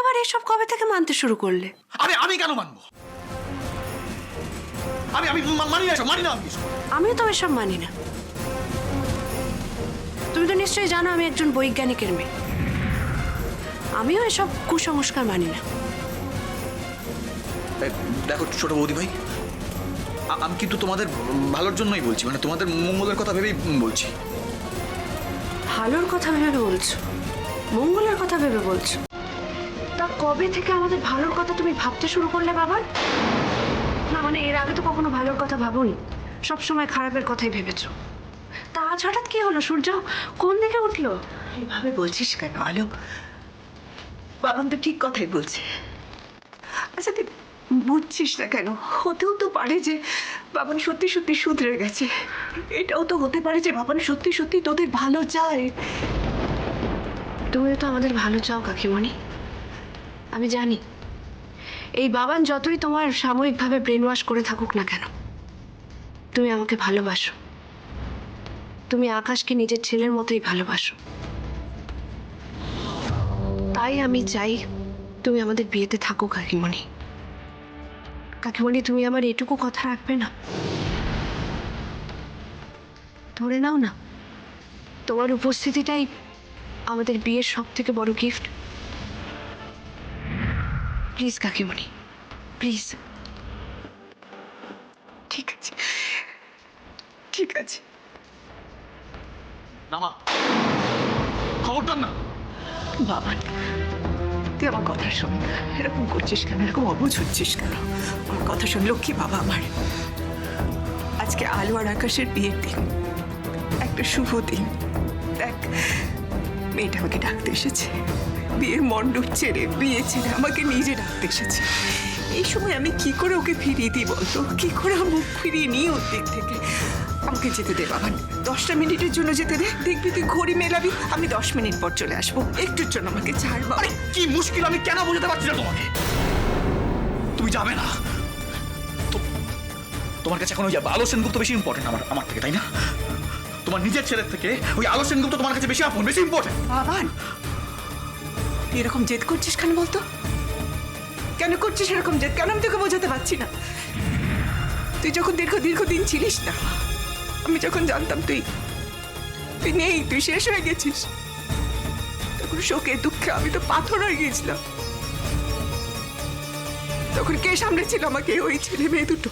আবার এসব কবে থেকে মানতে শুরু করলে? আমি কেন মানবো? আমি মানি না এসব, মানি না আমি এসব। আমিও তো এসব মানি না। তুমি তো নিশ্চয়ই জানো আমি একজন বৈজ্ঞানিকের মেয়ে। আমিও এসব কুসংস্কার মানি না। দেখো ছোট বৌদি ভাই, আমি কিন্তু তোমাদের ভালোর জন্যই বলছি, মানে তোমাদের মঙ্গলের কথা ভেবেই বলছি। ভালোর কথা ভেবে বলছো? মঙ্গলের কথা ভেবে বলছো? তা কবে থেকে আমাদের ভালোর কথা তুমি ভাবতে শুরু করলে বাবা? না মানে এর আগে তো কখনো ভালোর কথা ভাবোনি, সবসময় খারাপের কথাই ভেবেছো। তা আজ হঠাৎ কি হলো? সূর্য কোন দিকে উঠলো? এভাবে বলছিস কেন আলো? বাবান তো ঠিক কথাই বলছে। আচ্ছা তুই বুঝছিস না কেন? হতেও তো পারে যে বাবান সত্যি সত্যি শুধরে গেছে। এটাও তো হতে পারে যে বাবান সত্যি সত্যি তোদের ভালো চায়। তুমিও তো আমাদের ভালো চাও কাকিমণি, আমি জানি। এই বাবান যতই তোমার সাময়িকভাবে ব্রেন ওয়াশ করে থাকুক না কেন, তুমি আমাকে ভালোবাসো। তুমি আকাশকে নিজের ছেলের মতোই ভালোবাসো। তাই আমি চাই তুমি আমাদের বিয়েতে থাকো কাকিমণি। কাকিমণি তুমি আমার এটুকু কথা রাখবে না? ধরে নাও না, তোমার উপস্থিতিটাই আমাদের বিয়ের সব থেকে বড় গিফট। Please কাকিমণি, please. ঠিক আছে, ঠিক আছে। না মা, খবরদার না। বাবান তুই আমার কথা শোন। এরকম করছিস কেন? এরকম অবুঝ হচ্ছিস কেন? আমার কথা শোন লক্ষ্মী বাবা আমার। আজকে আলো আর আকাশের বিয়ের দিন, একটা শুভ দিন। দেখ মেয়েটা আমাকে ডাকতে এসেছে, বিয়ের মণ্ডপ ছেড়ে বিয়ে ছেড়ে আমাকে নিজে ডাকতে এসেছে। এই সময় আমি কি করে ওকে ফিরিয়ে দিই বলতো? কি করে মুখ ফিরিয়ে নিই ওর দিক থেকে? আমাকে যেতে দে বাবান, 10টা মিনিটের জন্য যেতে দে। দেখবি তুই ঘড়ি মেলাবি, আমি 10 মিনিট পর চলে আসবো। একটুর জন্য আমাকে ছাড় বাবা। আরে কি মুশকিল, আমি কেন বোঝাতে পারছি না তোমাকে? তুমি যাবে না তোমার কাছে এখন ওই আলো সেনগুপ্ত বেশি ইম্পর্টেন্ট আমার থেকে, তাই না? তোমার নিজের ছেলের থেকে ওই আলো সেনগুপ্ত তোমার কাছে বেশি আপন, বেশি ইম্পর্টেন্ট। বাবান তুই এরকম জেদ করছিস কেন বলতো? কেন করছিস এরকম জেদ? কেন আমি তোকে বোঝাতে পারছি না? তুই যখন দীর্ঘদিন ছিলিস না, আমি যখন জানতাম তুই নেই, তুই শেষ হয়ে গেছিস, তখন শোকে দুঃখে আমি তো পাথর হয়ে গিয়েছিলাম। তখন কে সামনে ছিল আমাকে? ওই ছেলে মেয়ে দুটো।